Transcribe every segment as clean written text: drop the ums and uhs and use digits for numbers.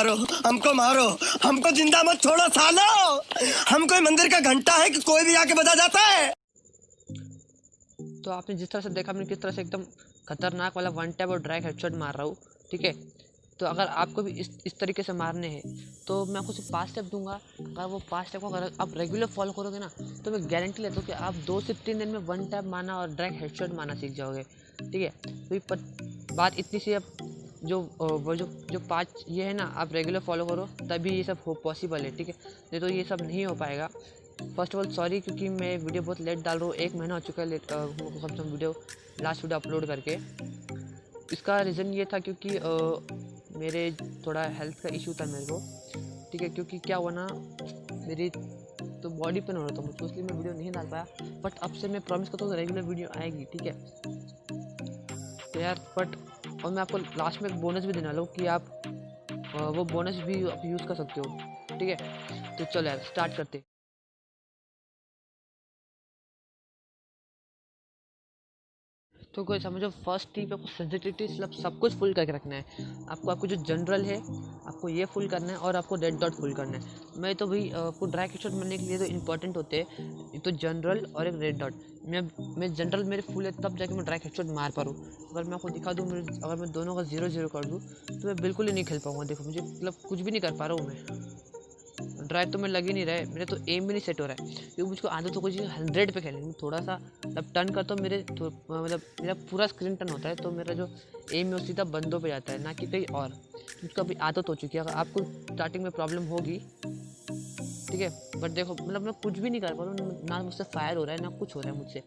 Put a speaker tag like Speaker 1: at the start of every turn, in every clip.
Speaker 1: मारो, हमको जिंदा मत छोड़ो सालो। हम कोई मंदिर का घंटा है कि कोई भी आके बजा जाता है।
Speaker 2: तो आपने जिस तरह से देखा, मैंने किस तरह से एकदम खतरनाक वाला वन टैप और ड्रैग हेडशॉट मार रहा हूँ, ठीक है। तो अगर आपको भी इस तरीके से मारने हैं तो मैं आपको सिर्फ 5 स्टेप दूंगा। अगर वो 5 स्टेप को अगर आप रेगुलर फॉलो करोगे ना, तो मैं गारंटी लेता हूँ कि आप 2 से 3 दिन में वन टैप मारना और ड्रैग हेडशॉट मारना सीख जाओगे, ठीक है। तो बात इतनी सी, अब जो 5 ये है ना, आप रेगुलर फॉलो करो तभी ये सब हो पॉसिबल है, ठीक है। नहीं तो ये सब नहीं हो पाएगा। फर्स्ट ऑफ ऑल सॉरी, क्योंकि मैं वीडियो बहुत लेट डाल रहा हूँ, 1 महीना हो चुका है कम से कम लास्ट वीडियो अपलोड करके। इसका रीज़न ये था क्योंकि मेरे थोड़ा हेल्थ का इशू था मेरे को, ठीक है। क्योंकि क्या हुआ ना, मेरी तो बॉडी पेन हो रहा था मुझको, इसलिए मैं वीडियो नहीं डाल पाया। बट अब से मैं प्रॉमिस करता हूँ रेगुलर वीडियो आएगी, ठीक है। तो यार और मैं आपको लास्ट में एक बोनस भी देने वाला हूँ कि आप वो बोनस भी आप यूज़ कर सकते हो, ठीक है। तो चलो यार स्टार्ट करते। तो कोई समझो, फर्स्ट टिप आपको सेंसिटिविटी सब कुछ फुल करके रखना है। आपको जो जनरल है आपको ये फुल करना है, और आपको रेड डॉट फुल करना है। मैं तो भाई आपको ड्राई हेडशॉट बनने के लिए तो इंपॉर्टेंट होते हैं एक तो जनरल और एक रेड डॉट। मैं जनरल मेरे फुल है तब जाके मैं ड्राई हेडशॉट मार पा रहा हूँ। अगर मैं आपको दिखा दूँ, अगर मैं दोनों का 0-0 कर दूँ तो मैं बिल्कुल ही नहीं खेल पाऊँगा। देखो मुझे मतलब कुछ भी नहीं कर पा रहा हूँ मैं। ड्राइव तो मैं लग ही नहीं रहा है, मेरे तो एम भी नहीं सेट हो रहा है, क्योंकि मुझको आदत तो कुछ 100 पे खेलने। थोड़ा सा जब टर्न करता हूँ मतलब मेरा पूरा स्क्रीन टर्न होता है, तो मेरा जो एम है वो सीधा बंदों पे जाता है, ना कि कहीं और। मुझको अभी आदत हो चुकी है। अगर आपको स्टार्टिंग में प्रॉब्लम होगी, ठीक है, बट देखो मतलब मैं कुछ भी नहीं कर पा रहा हूँ, ना मुझसे फायर हो रहा है ना कुछ हो रहा है मुझसे।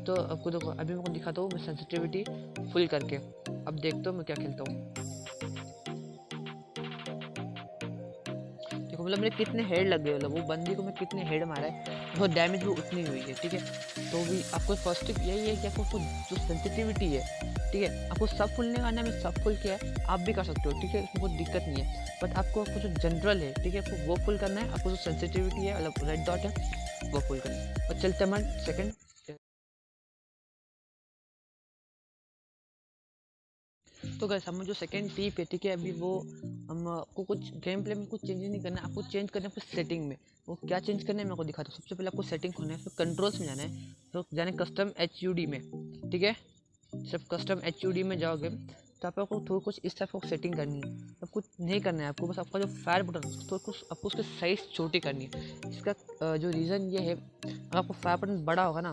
Speaker 2: तो आपको देखो, अभी मैं दिखाता हूँ मैं सेंसिटिविटी फुल करके। अब देखता हूँ मैं क्या खेलता हूँ। देखो मतलब मेरे कितने हेड लग गए, मतलब वो बंदी को मैं कितने हेड मारा है, वो डैमेज भी उतनी हुई है, ठीक है। तो भी आपको फर्स्ट टिप यही है कि आपको जो सेंसिटिविटी है, ठीक है, आपको सब फुल नहीं करना है। मैं सब फुल किया है, आप भी कर सकते हो, ठीक है, उसमें कोई दिक्कत नहीं है। बट आपको जो जनरल है, ठीक है, आपको वो फुल करना है। आपको जो सेंसिटिविटी है मतलब रेड डॉट है वो फुल करना है। और चलते मन सेकेंड। तो गैस हम जो सेकंड टिप है, ठीक है, अभी वो हम आपको कुछ गेम प्ले में कुछ चेंजेस नहीं करना है। आपको चेंज करना है आपको सेटिंग में। वो क्या चेंज करना है मैं आपको दिखाता हूँ। सबसे पहले आपको सेटिंग खोलना है, फिर कंट्रोल्स में जाना है, तो जाने कस्टम HUD में, ठीक है। जब कस्टम HUD में जाओगे तो आपको थोड़ा कुछ इस टाइप की सेटिंग करनी है। अब कुछ नहीं करना है आपको, बस आपका जो फायर बटन तो कुछ आपको उसकी साइज़ छोटी करनी है। इसका जो रीज़न ये है, अगर आपको फायर बटन बड़ा होगा ना,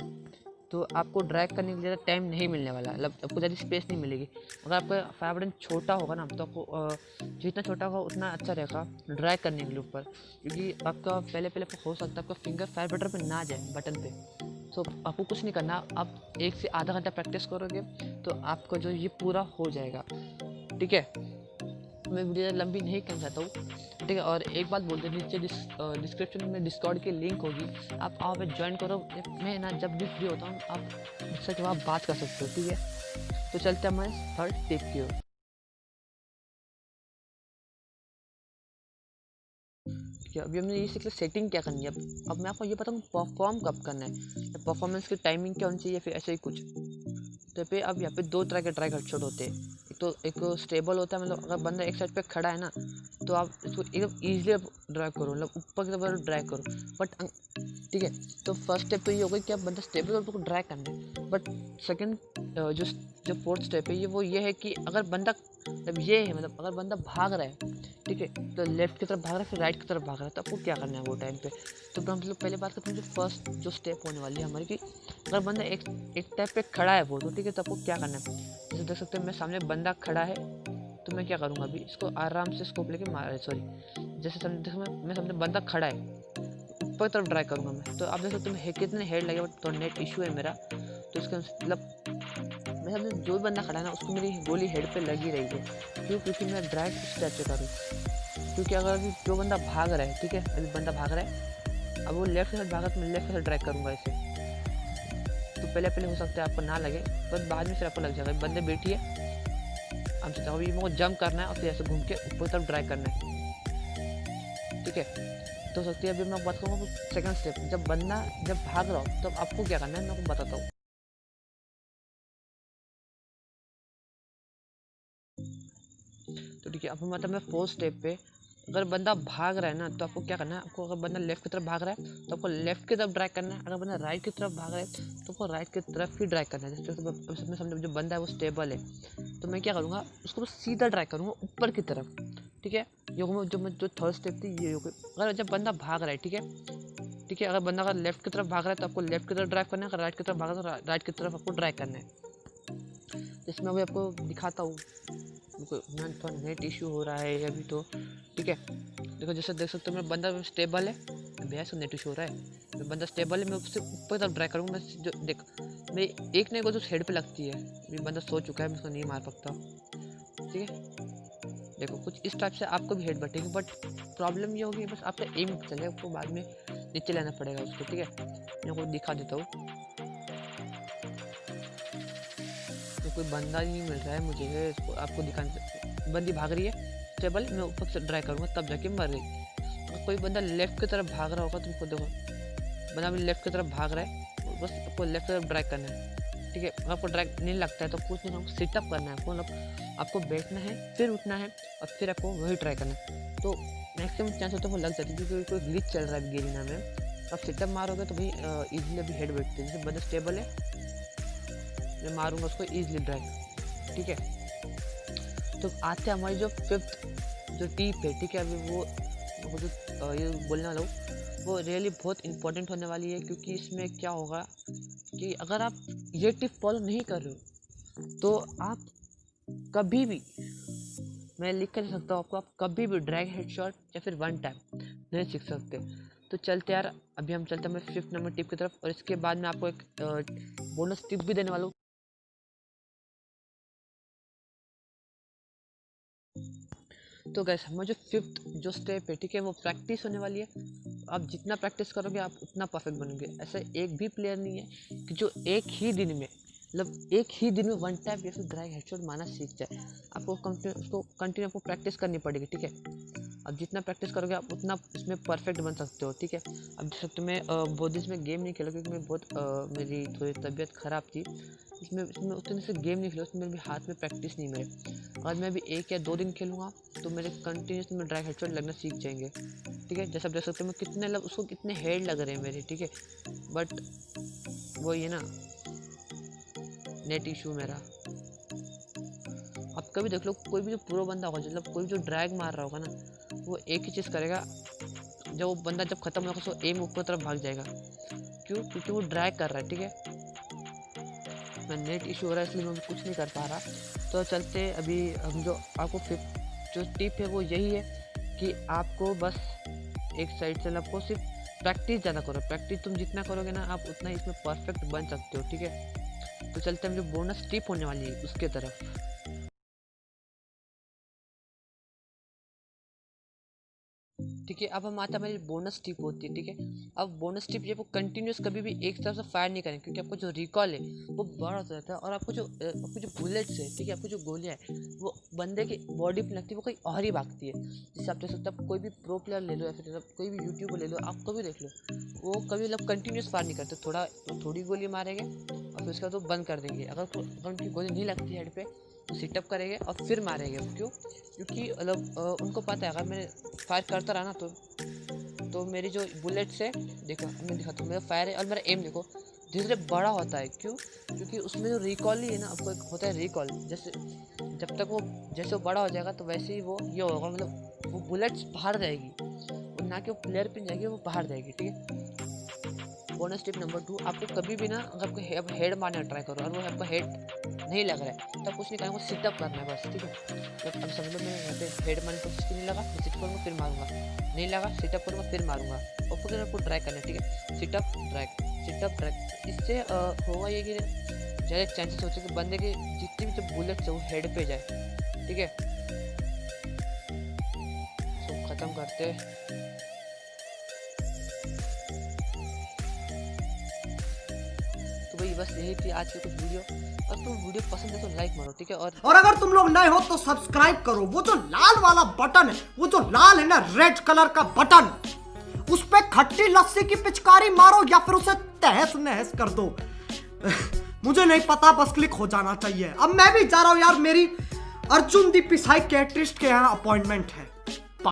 Speaker 2: तो आपको ड्रैग करने के लिए ज़्यादा टाइम नहीं मिलने वाला, मतलब आपको ज़्यादा स्पेस नहीं मिलेगी। अगर आपका फायर बटन छोटा होगा ना, तो आपको जितना छोटा होगा उतना अच्छा रहेगा ड्रैग करने के लिए ऊपर, क्योंकि आपका पहले हो सकता है आपका फिंगर फायर बटन पे ना जाए, बटन पे। तो आपको कुछ नहीं करना, आप 1 से आधा घंटा प्रैक्टिस करोगे तो आपका जो ये पूरा हो जाएगा, ठीक है। मैं वीडियो लंबी नहीं करना चाहता हूँ, ठीक है। और एक बात बोलते हैं, नीचे डिस्क्रिप्शन में डिस्कॉर्ड की लिंक होगी, आप वहाँ पे ज्वाइन करो। मैं ना जब भी फ्री होता हूँ आप मुझसे वहाँ बात कर सकते हो, ठीक है। तो चलते हैं हमारे थर्ड टिप की ओर। ठीक है, अभी हमने ये सीख लिया सेटिंग क्या करनी है। अब मैं आपको ये बताऊँ परफॉर्म कब करना है, परफॉर्मेंस की टाइमिंग क्या होनी चाहिए, फिर ऐसे ही कुछ। तो पे अब यहाँ पे 2 तरह के ड्रैग हेडशॉट होते हैं। एक स्टेबल होता है, मतलब अगर बंदा एक साइड पे खड़ा है ना, तो आप इसको एकदम ईजिली ड्रैग करो, मतलब ऊपर की तरफ ड्रैग करो। बट ठीक है, तो फर्स्ट स्टेप तो ये हो गई कि आप बंदा स्टेबल और उसको ड्रैग करना है। बट सेकंड जो फोर्थ स्टेप है ये है कि अगर बंदा मतलब ये है, मतलब अगर बंदा भाग रहा है, ठीक है, तो लेफ्ट की तरफ भाग रहा है फिर राइट की तरफ भाग रहा है, तो आपको क्या करना है वो टाइम पे। तो हम लोग पहले बात करते हैं जो फर्स्ट जो स्टेप होने वाली है हमारी, कि अगर बंदा एक टाइप पे खड़ा है वो, तो ठीक है, तो आपको क्या करना है। जैसे देख सकते हैं मेरे सामने बंदा खड़ा है, तो मैं क्या करूँगा, अभी इसको आराम से स्कोप लेके मार, सॉरी, जैसे मैं सामने बंदा खड़ा है, ऊपर तरफ ड्राइव करूँगा मैं। तो आप देख सकते हैं कितने हेड लगे, बट थोड़ा नेट इशू है मेरा, तो इसका मतलब मेरे सामने जो भी बंदा खड़ा है ना, उसको मेरी गोली हेड पे लगी रही है। क्यों? क्योंकि मैं ड्राइव इस टाइप से करूँ। क्योंकि अगर अभी जो बंदा भाग रहा है, ठीक है, अभी बंदा भाग रहा है, अब वो लेफ्ट के साइड भागा तो मैं लेफ्ट के साइड ड्राइव करूँगा इसे। तो पहले हो सकता है आपको ना लगे, पर बाद में फिर आपको लग जाएगा। बंदे बैठिए, हम सोचते अभी मेरे को जंप करना है और फिर ऐसे घूम के ऊपर तरफ ड्राइव करना है, ठीक है। तो हो सकती है अभी मैं बात करूँगा सेकंड स्टेप, जब बंदा भाग रहा हो तब आपको क्या करना है मैं आपको बताता हूँ। तो ठीक है, अब मतलब मैं फोर्थ स्टेप पे अगर बंदा भाग रहा है ना तो आपको क्या करना है, आपको अगर बंदा लेफ्ट की तरफ भाग रहा है तो आपको लेफ्ट की तरफ ड्रैग करना है, अगर बंदा राइट की तरफ भाग रहा है तो आपको राइट की तरफ ही ड्रैग करना है। जैसे समझो जो बंदा है वो स्टेबल है तो मैं क्या करूँगा, उसको बस सीधा ड्रैग करूँगा ऊपर की तरफ, ठीक है। जो थर्ड स्टेप थी ये होगी। अगर जब बंदा भाग रहा है, ठीक है, अगर बंदा अगर लेफ्ट की तरफ भाग रहा है तो आपको लेफ्ट की तरफ ड्राइव करना है, अगर राइट की तरफ भाग रहा है तो राइट की तरफ आपको ड्राइव करना है। इसमें अभी आपको दिखाता हूँ, मैं थोड़ा नेट इशू हो रहा है अभी तो, ठीक है। देखो जैसे देख सकते हो मेरा बंदा स्टेबल है, भैया नेट इशू हो रहा है, मेरा बंदा स्टेबल है, मैं उससे ऊपर तरफ ड्राइव करूँगा। मैं जो देख मेरी एक नहीं को तो हेड पे लगती है, अभी बंदा सो चुका है, मैं उसको नहीं मार सकता, ठीक है। देखो कुछ इस टाइप से आपको भी हेड बटेगी, बट प्रॉब्लम ये होगी बस आपका एम चलेगा, आपको बाद में नीचे लाना पड़ेगा उसको, ठीक है। मैं आपको दिखा देता हूँ, तो कोई बंदा ही नहीं मिल रहा है मुझे, आपको दिखाने। बंदी भाग रही है स्टेबल, मैं ऊपर से ड्राइव करूँगा तब जाके मर गई। अगर कोई बंदा लेफ्ट की तरफ भाग रहा होगा तुमको देखो, बंदा भी लेफ्ट की तरफ भाग रहा है, बस आपको लेफ्ट की तरफ ड्राइव करना है, ठीक है। अगर आपको ड्राइव नहीं लगता है तो कुछ नहीं, आपको सिटअप करना है, मतलब आपको बैठना है फिर उठना है और फिर आपको वही ट्राई करना है। तो मैक्सिमम चांस होता है वो लग जाती है, क्योंकि कोई ग्लिच चल रहा है गेरिना में। आप सिटअप मारोगे तो भाई ईजिली अभी हेड बैठते हैं। जैसे बंदा स्टेबल है, मैं मारूंगा उसको ईजिली ड्राइव, ठीक है। तो आते हैं हमारी जो फिफ्थ जो टिप है, ठीक है। अभी वो जो ये बोलने वाला हूँ वो रियली बहुत इंपॉर्टेंट होने वाली है, क्योंकि इसमें क्या होगा कि अगर आप ये टिप फॉलो नहीं कर रहे हो तो आप कभी भी, मैं लिख कर सकता हूँ आपको, आप कभी भी ड्रैग हेडशॉट या फिर वन टैप नहीं सीख सकते। तो चलते यार, अभी हम चलते हैं मैं 5th नंबर टिप की तरफ, और इसके बाद मैं आपको एक बोनस टिप भी देने वाला हूँ। तो गैस हमारा जो 5th जो स्टेप है, ठीक है, वो प्रैक्टिस होने वाली है। आप जितना प्रैक्टिस करोगे आप उतना परफेक्ट बनोगे। ऐसा एक भी प्लेयर नहीं है कि जो एक ही दिन में, मतलब एक ही दिन में वन टैप या फिर ड्रैग हेडशॉट मारना सीख जाए। आपको कंटिन्यू आपको प्रैक्टिस करनी पड़ेगी, ठीक है। अब जितना प्रैक्टिस करोगे आप उतना इसमें परफेक्ट बन सकते हो, ठीक है। अब देख सकते हो मैं बहुत दिन में गेम नहीं खेला, क्योंकि मैं बहुत मेरी थोड़ी तबीयत ख़राब थी। इसमें उतने से गेम नहीं खेला, उसमें मेरे भी हाथ में प्रैक्टिस नहीं मेरे। अगर मैं भी 1 या 2 दिन खेलूँगा तो मेरे कंटिन्यूस में ड्रैग हेडशॉट लगना सीख जाएंगे, ठीक है। जैसे आप देख सकते हो मैं कितने उसको कितने हेड लग रहे हैं मेरे, ठीक है। बट वो ये ना नेट इशू मेरा। आप कभी देख लो कोई भी जो प्रो बंदा होगा, मतलब कोई जो ड्रैग मार रहा होगा ना, वो एक ही चीज़ करेगा, जब वो बंदा जब खत्म होगा तो एम ऊपर तरफ भाग जाएगा। क्यों? क्योंकि वो ड्रैग कर रहा है, ठीक है। मैं नेट इशू हो रहा है इसलिए मैं कुछ नहीं कर पा रहा। तो चलते अभी हम जो आपको जो टिप है वो यही है कि आपको बस एक साइड से आपको सिर्फ प्रैक्टिस ज़्यादा करो। प्रैक्टिस तुम जितना करोगे ना आप उतना इसमें परफेक्ट बन सकते हो, ठीक है। तो चलते हम जो बोनस टिप होने वाली है उसके तरफ। ठीक है, अब हम आते हैं हमारी बोनस टिप होती है, ठीक है। अब बोनस टिप ये वो कंटिन्यूस कभी भी एक तरफ से फायर नहीं करें, क्योंकि आपको जो रिकॉल है वो बड़ा होता रहता है, और आपको जो बुलेट्स है, ठीक है, आपको जो गोलियाँ है वो बंदे की बॉडी पर लगती है, वो कहीं और ही भागती है। जिससे आप देख सकते हो, कोई भी प्रो प्लेयर ले लो या फिर कोई भी यूट्यूबर ले लो, आप कभी देख लो वो कभी मतलब कंटिन्यूस फायर नहीं करते, थोड़ी गोली मारेंगे और फिर उसके बाद वो बंद कर देंगे। अगर उनकी गोली नहीं लगती हेड पे तो सिटअप करेंगे और फिर मारेंगे। क्यों? क्योंकि मतलब उनको पता है अगर मैं फायर करता रहा ना तो मेरी जो बुलेट्स है, देखो मैं दिखाता हूँ, मेरा फायर है और मेरा एम देखो धीरे धीरे बड़ा होता है। क्यों? क्योंकि उसमें जो रिकॉल ही है ना, आपको एक होता है रिकॉल, जैसे जब तक वो जैसे वो बड़ा हो जाएगा तो वैसे ही वो ये होगा, मतलब वो बुलेट्स बाहर जाएगी, और ना कि वो प्लेयर पे जाएगी, वो बाहर जाएगी, ठीक है। बोनस टिप नंबर 2, आपको कभी भी ना अगर आपको हेड मारने ट्राई करो और वो आपका हेड नहीं लग रहा है तो कुछ नहीं करना, वो सिटअप करना है बस, ठीक है। जब अब समझ लो मैं यहाँ पे हेड मारने की कोशिश नहीं लगा, मैं सिट करूँगा फिर मारूंगा, नहीं लगा सिटअप करूँगा फिर मारूंगा, और फिर आपको ट्राई करना है, ठीक है। सिटअप ड्रैग, इससे होगा ये कि ज़्यादा चांसेस होते हैं कि बंदे के जितनी भी जो बुलेट्स है वो हेड पे जाए, ठीक है। तो ख़त्म करते तो भाई बस यही थी आज की कुछ वीडियो। और तुम वीडियो पसंद है तो लाइक मारो, ठीक है।
Speaker 1: और अगर तुम लोग नए हो तो सब्सक्राइब करो। वो जो लाल वाला बटन है, वो जो लाल है ना रेड कलर का बटन, उस पे खट्टी लस्सी की पिचकारी मारो या फिर उसे तहस नहस कर दो। मुझे नहीं पता, बस क्लिक हो जाना चाहिए। अब मैं भी जा रहा हूं यार, मेरी अर्जुन दी पिसाइकियाट्रिस्ट के यहाँ अपॉइंटमेंट है।